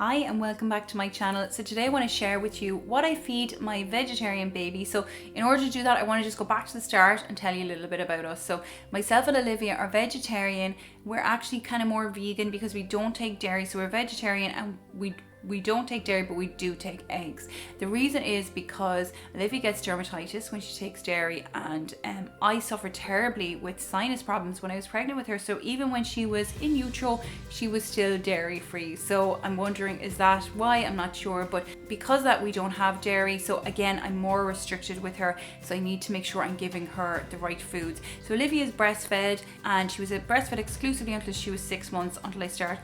Hi and welcome back to my channel. So today I want to share with you what I feed my vegetarian baby. So in order to do that, I want to just go back to the start and tell you a little bit about us. So myself and Olivia are vegetarian. We're actually kind of more vegan because we don't take dairy. So we're vegetarian and we don't take dairy, but we do take eggs. The reason is because Olivia gets dermatitis when she takes dairy, and I suffered terribly with sinus problems when I was pregnant with her. So even when she was in utero, she was still dairy free. So I'm wondering, is that why? I'm not sure, but because of that we don't have dairy. So again, I'm more restricted with her. So I need to make sure I'm giving her the right foods. So Olivia is breastfed, and she was breastfed exclusively until she was 6 months,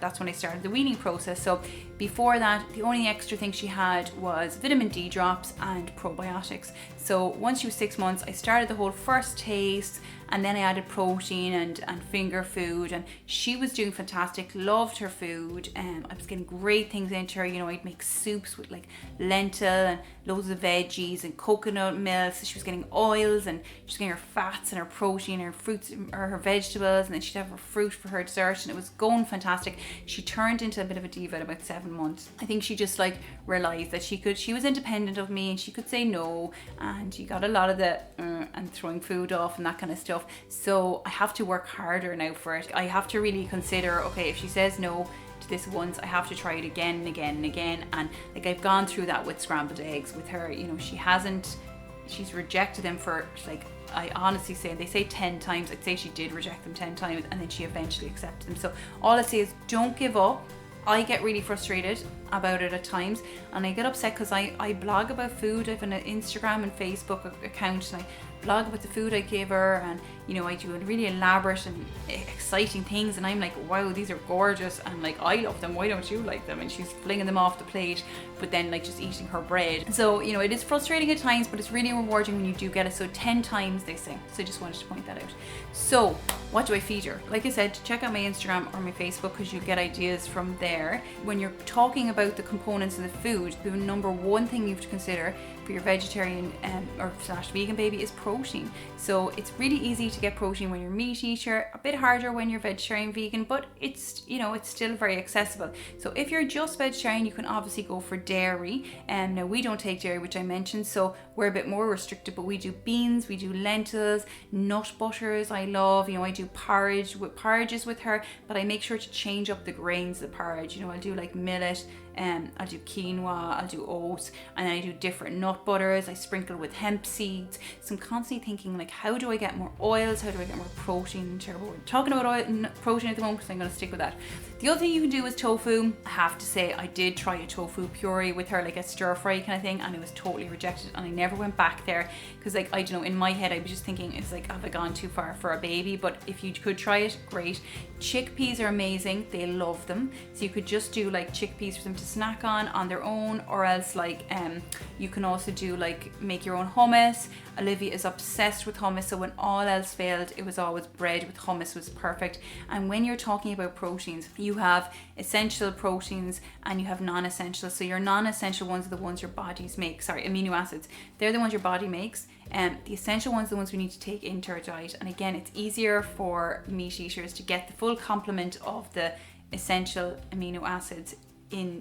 that's when I started the weaning process. So before that, the only extra thing she had was vitamin D drops and probiotics. So once she was 6 months, I started the whole first taste, and then I added protein and finger food, and she was doing fantastic, loved her food. I was getting great things into her. You know, I'd make soups with like lentil and loads of veggies and coconut milk. So she was getting oils, and she was getting her fats and her protein, her fruits or her vegetables, and then she'd have her fruit for her dessert, and it was going fantastic. She turned into a bit of a diva at about 7 months. I think she just like realized that she was independent of me, and she could say no, and she got a lot of the and throwing food off and that kind of stuff. So I have to work harder now for it. I have to really consider, okay, if she says no to this once, I have to try it again and again and again. And like, I've gone through that with scrambled eggs with her. You know, she's rejected them for, like, I honestly say, they say 10 times, I'd say she did reject them 10 times, and then she eventually accepted them. So all I say is don't give up. I get really frustrated about it at times, and I get upset because I blog about food. I have an Instagram and Facebook account, and I blog about the food I give her, and you know, I do really elaborate and exciting things, and I'm like, wow, these are gorgeous, and like, I love them, why don't you like them? And she's flinging them off the plate, but then like just eating her bread. So you know, it is frustrating at times, but it's really rewarding when you do get it. So 10 times they say. So I just wanted to point that out. So what do I feed her? Like I said, check out my Instagram or my Facebook, because you get ideas from there. When you're talking about the components of the food, the number one thing you have to consider for your vegetarian or / vegan baby is protein. So it's really easy to get protein when you're a meat eater, a bit harder when you're vegetarian vegan, but it's, you know, it's still very accessible. So if you're just vegetarian, you can obviously go for dairy. Now we don't take dairy, which I mentioned, so we're a bit more restricted, but we do beans, we do lentils, nut butters I love. You know, I do porridges with her, but I make sure to change up the grains of the porridge. You know, I'll do like millet, I'll do quinoa, I'll do oats, and then I do different nut butters. I sprinkle with hemp seeds. So I'm constantly thinking, like, how do I get more oils? How do I get more protein? We're talking about protein at the moment, so I'm going to stick with that. The other thing you can do is tofu. I have to say, I did try a tofu puree with her, like a stir fry kind of thing, and it was totally rejected, and I never went back there, because like, I don't know, in my head I was just thinking, it's like, have I gone too far for a baby? But if you could try it, great. Chickpeas are amazing, they love them. So you could just do like chickpeas for them to snack on their own, or else like you can also do like make your own hummus. Olivia is obsessed with hummus, so when all else failed, it was always bread with hummus was perfect. And when you're talking about proteins, you have essential proteins and you have non-essential. So your non-essential ones are the ones your bodies make, amino acids, they're the ones your body makes, and the essential ones are the ones we need to take into our diet. And again, it's easier for meat eaters to get the full complement of the essential amino acids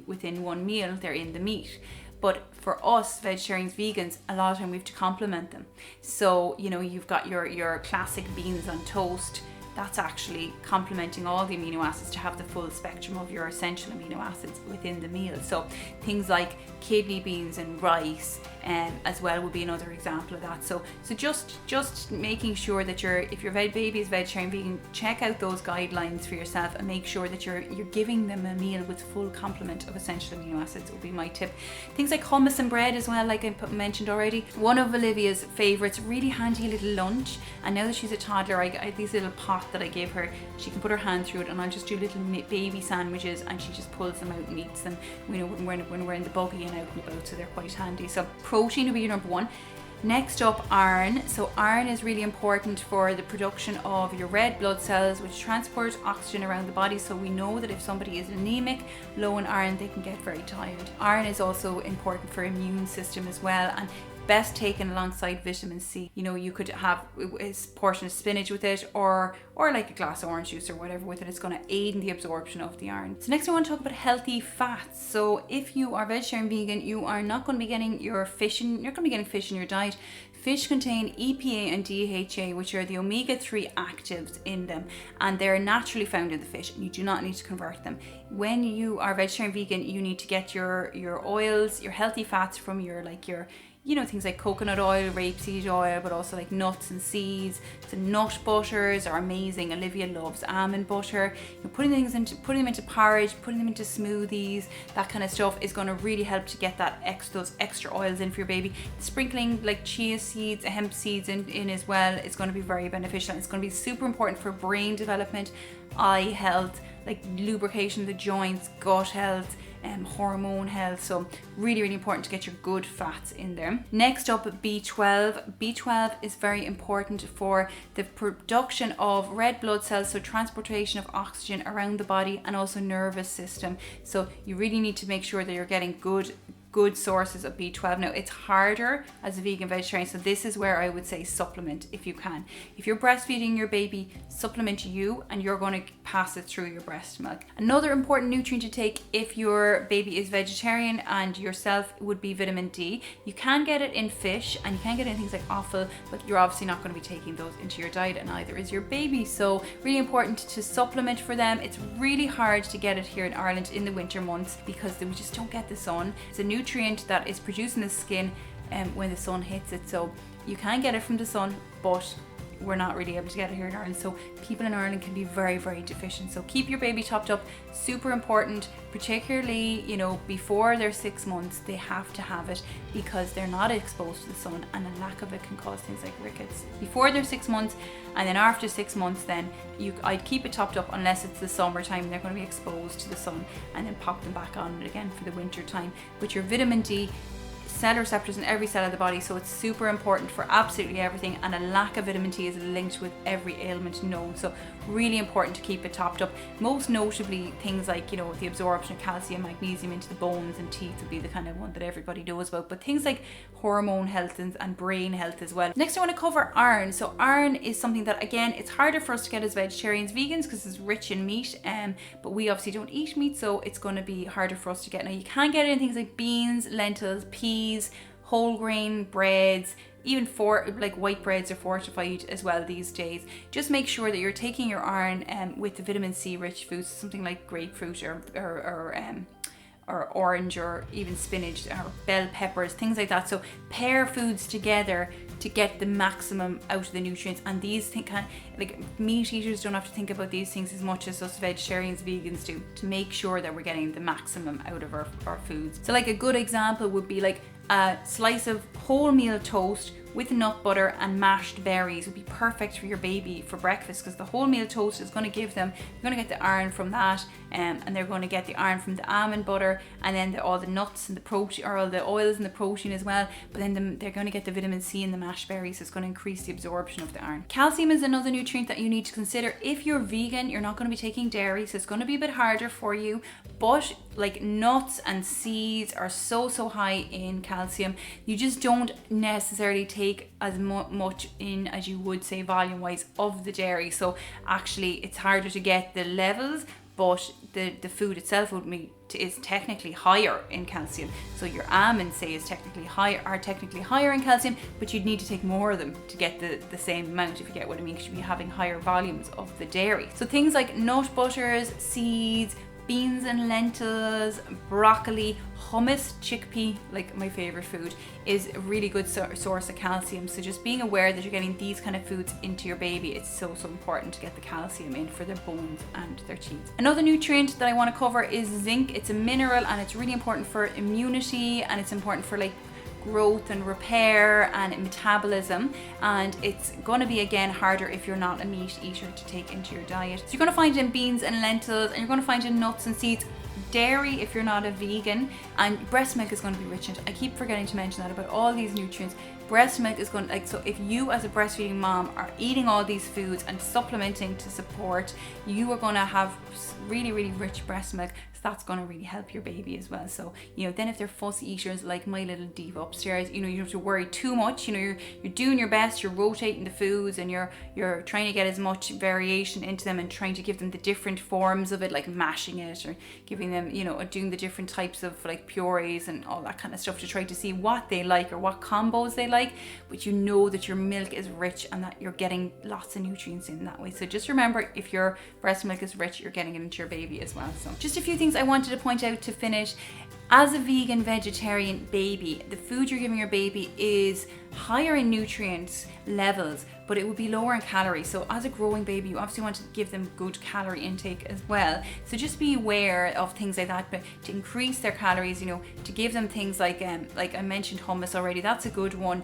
within one meal. They're in the meat. But for us vegetarians, vegans, a lot of time we have to complement them. So you know, you've got your classic beans on toast. That's actually complementing all the amino acids to have the full spectrum of your essential amino acids within the meal. So things like kidney beans and rice as well would be another example of that. So just making sure that if your baby is vegetarian vegan, check out those guidelines for yourself and make sure that you're giving them a meal with full complement of essential amino acids would be my tip. Things like hummus and bread as well, like I mentioned already. One of Olivia's favorites, really handy little lunch. And now that she's a toddler, I have these little pots that I gave her. She can put her hand through it, and I'll just do little baby sandwiches, and she just pulls them out and eats them, you know, when we're in the buggy and out and about. So they're quite handy. So protein will be your number one. Next up, iron. So iron is really important for the production of your red blood cells, which transport oxygen around the body. So we know that if somebody is anemic, low in iron, they can get very tired. Iron is also important for immune system as well, and best taken alongside vitamin C. You know, you could have a portion of spinach with it, or like a glass of orange juice or whatever with it. It's going to aid in the absorption of the iron. So next I want to talk about healthy fats. So if you are vegetarian vegan, you are not going to be getting your fish in, you're going to be getting fish in your diet. Fish contain EPA and DHA, which are the omega-3 actives in them, and they're naturally found in the fish, and you do not need to convert them. When you are vegetarian vegan, you need to get your oils, your healthy fats from your things like coconut oil, rapeseed oil, but also like nuts and seeds. So nut butters are amazing. Olivia loves almond butter. Putting them into porridge, putting them into smoothies, that kind of stuff is going to really help to get those extra oils in for your baby. Sprinkling like chia seeds, hemp seeds in as well is going to be very beneficial. It's going to be super important for brain development, eye health, like lubrication of the joints, gut health, hormone health. So really, really important to get your good fats in there. Next up, B12. B12 is very important for the production of red blood cells, so transportation of oxygen around the body, and also nervous system. So you really need to make sure that you're getting good sources of B12. Now, it's harder as a vegan vegetarian, so this is where I would say supplement if you can. If you're breastfeeding your baby, supplement you, and you're going to pass it through your breast milk. Another important nutrient to take if your baby is vegetarian and yourself would be vitamin D. You can get it in fish, and you can get it in things like offal, but you're obviously not going to be taking those into your diet, and neither is your baby. So really important to supplement for them. It's really hard to get it here in Ireland in the winter months because we just don't get the sun. It's a nutrient that is produced in the skin when the sun hits it. So you can get it from the sun, but we're not really able to get it here in Ireland. So people in Ireland can be very, very deficient. So keep your baby topped up, super important, particularly, before they're 6 months, they have to have it because they're not exposed to the sun, and a lack of it can cause things like rickets. Before they're 6 months, and then after 6 months, then I'd keep it topped up unless it's the summertime, they're going to be exposed to the sun, and then pop them back on it again for the winter time. With your vitamin D, cell receptors in every cell of the body, so it's super important for absolutely everything, and a lack of vitamin D is linked with every ailment known. So really important to keep it topped up. Most notably things like the absorption of calcium, magnesium into the bones and teeth would be the kind of one that everybody knows about, but things like hormone health and brain health as well. Next I want to cover iron. So iron is something that, again, it's harder for us to get as vegetarians, vegans, because it's rich in meat, but we obviously don't eat meat, so it's going to be harder for us to get. Now, you can get it in things like beans, lentils, peas, whole grain breads, even like white breads are fortified as well these days. Just make sure that you're taking your iron with the vitamin C rich foods, something like grapefruit or orange, or even spinach or bell peppers, things like that. So pair foods together to get the maximum out of the nutrients. And these things, like meat eaters, don't have to think about these things as much as us vegetarians, vegans do, to make sure that we're getting the maximum out of our foods. So like a good example would be like a slice of wholemeal toast with nut butter and mashed berries would be perfect for your baby for breakfast, because the wholemeal toast is going to give them, you're going to get the iron from that, and they're going to get the iron from the almond butter, and then all the nuts and the protein, or all the oils and the protein as well, but then they're going to get the vitamin C in the mashed berries, so it's going to increase the absorption of the iron. Calcium is another nutrient that you need to consider. If you're vegan, you're not going to be taking dairy, so it's going to be a bit harder for you, but like nuts and seeds are so high in calcium, you just don't necessarily take as much in as you would say volume wise of the dairy. So actually it's harder to get the levels, but the food itself is technically higher in calcium. So your almonds, say, are technically higher in calcium, but you'd need to take more of them to get the same amount, if you get what I mean, because you'd be having higher volumes of the dairy. So things like nut butters, seeds, beans and lentils, broccoli, hummus, chickpea, like my favorite food, is a really good source of calcium. So just being aware that you're getting these kind of foods into your baby, it's so important to get the calcium in for their bones and their teeth. Another nutrient that I want to cover is zinc. It's a mineral, and it's really important for immunity, and it's important for like growth and repair and metabolism, and it's going to be again harder if you're not a meat eater to take into your diet. So you're going to find it in beans and lentils, and you're going to find it in nuts and seeds, dairy if you're not a vegan, and breast milk is going to be rich in it. I keep forgetting to mention that about all these nutrients. Breast milk is going to, so if you as a breastfeeding mom are eating all these foods and supplementing to support, you are going to have really rich breast milk. So that's going to really help your baby as well. So, you know, then if they're fussy eaters like my little diva upstairs, you know, you don't have to worry too much. You know, you're doing your best, you're rotating the foods, and you're trying to get as much variation into them and trying to give them the different forms of it, like mashing it or giving them, you know, doing the different types of like purees and all that kind of stuff to try to see what they like or what combos they like. But you know that your milk is rich and that you're getting lots of nutrients in that way. So just remember, if your breast milk is rich, you're getting it into your baby as well. So just a few things I wanted to point out to finish. As a vegan vegetarian baby, the food you're giving your baby is higher in nutrients levels, but it would be lower in calories. So as a growing baby, you obviously want to give them good calorie intake as well. So just be aware of things like that, but to increase their calories, you know, to give them things like I mentioned hummus already, that's a good one,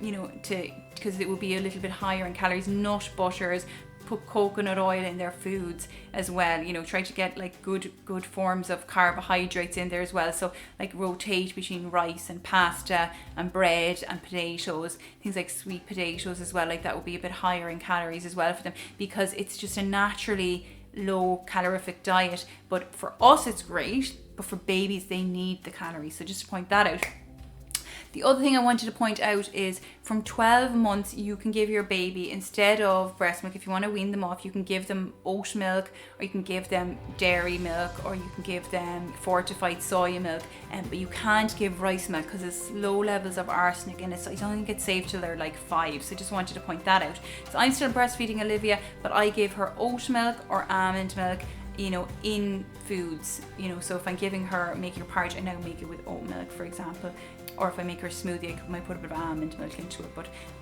you know, because it will be a little bit higher in calories. Nut butters, put coconut oil in their foods as well, you know, try to get like good forms of carbohydrates in there as well. So like rotate between rice and pasta and bread and potatoes, things like sweet potatoes as well, like that would be a bit higher in calories as well for them, because it's just a naturally low calorific diet. But for us it's great, but for babies they need the calories. So just to point that out. The other thing I wanted to point out is from 12 months, you can give your baby, instead of breast milk, if you want to wean them off, you can give them oat milk, or you can give them dairy milk, or you can give them fortified soya milk. But you can't give rice milk because there's low levels of arsenic in it. So I don't think it's safe till they're like 5. So I just wanted to point that out. So I'm still breastfeeding Olivia, but I give her oat milk or almond milk, you know, in foods, you know. So if I'm giving her, making her porridge, I now make it with oat milk, for example. Or if I make her a smoothie, I might put a bit of almond milk into it.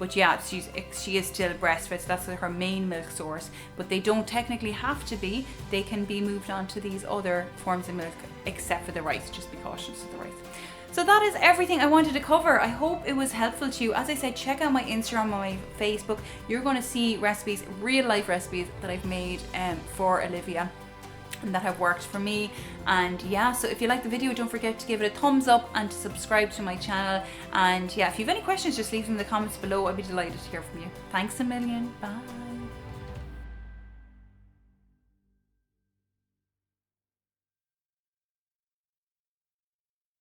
But yeah, she is still breastfed, so that's her main milk source. But they don't technically have to be. They can be moved on to these other forms of milk, except for the rice. Just be cautious of the rice. So that is everything I wanted to cover. I hope it was helpful to you. As I said, check out my Instagram, my Facebook. You're going to see recipes, real life recipes that I've made for Olivia and that have worked for me. And yeah, so if you like the video, don't forget to give it a thumbs up and to subscribe to my channel. And yeah, if you have any questions, just leave them in the comments below. I'd be delighted to hear from you. Thanks a million. Bye.